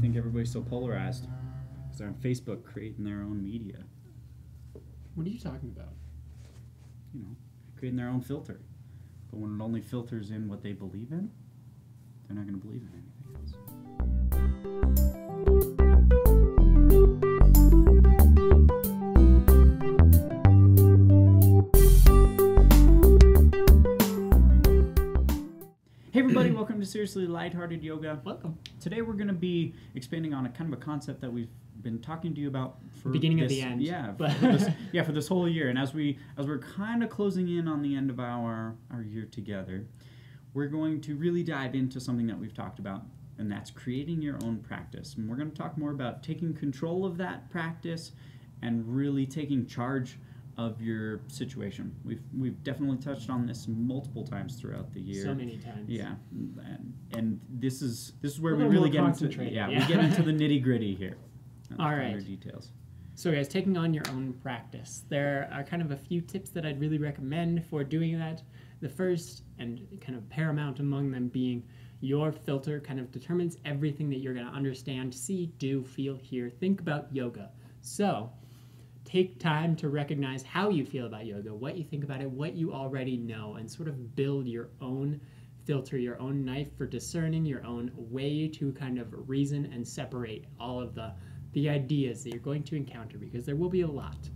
think everybody's so polarized? Because they're on Facebook creating their own media. What are you talking about? You know, creating their own filter. But when it only filters in what they believe in, they're not going to believe in anything else. Hey everybody, welcome to Seriously Lighthearted Yoga. Welcome. Today we're going to be expanding on a kind of a concept that we've been talking to you about for the beginning this, of the end. Yeah, for this whole year. And as we're kind of closing in on the end of our year together, we're going to really dive into something that we've talked about, and that's creating your own practice. And we're going to talk more about taking control of that practice and really taking charge of your situation. We've definitely touched on this multiple times throughout the year. So many times. Yeah, and this is where A we little really more get into concentrated, we yeah. get into the nitty gritty here. All right. Details. So guys, taking on your own practice. There are kind of a few tips that I'd really recommend for doing that. The first and kind of paramount among them being your filter kind of determines everything that you're going to understand, see, do, feel, hear, think about yoga. So take time to recognize how you feel about yoga, what you think about it, what you already know, and sort of build your own filter, your own knife for discerning, your own way to kind of reason and separate all of the ideas that you're going to encounter, because there will be a lot.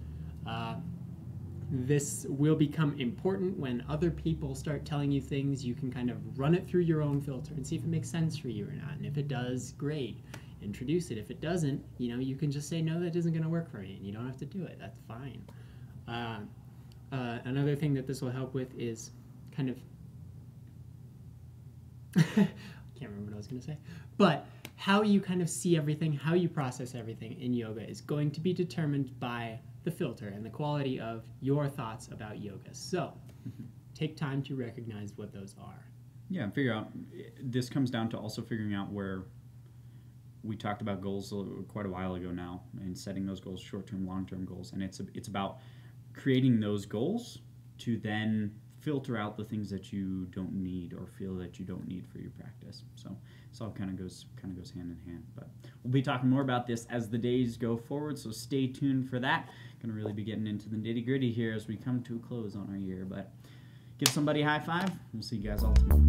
This will become important when other people start telling you things. You can kind of run it through your own filter and see if it makes sense for you or not. And if it does, great. Introduce it. If it doesn't, you can just say, no, that isn't going to work for me, and you don't have to do it. That's fine. Another thing that this will help with is kind of can't remember what I was going to say, but how you kind of see everything, how you process everything in yoga is going to be determined by the filter and the quality of your thoughts about yoga. So take time to recognize what those are. Yeah, and figure out, this comes down to also figuring out where we talked about goals quite a while ago now, and setting those goals, short-term, long-term goals, and it's about creating those goals to then filter out the things that you don't need or feel that you don't need for your practice. So this all kind of goes hand in hand. But we'll be talking more about this as the days go forward, so stay tuned for that. Going to really be getting into the nitty-gritty here as we come to a close on our year. But give somebody a high five. We'll see you guys all tomorrow.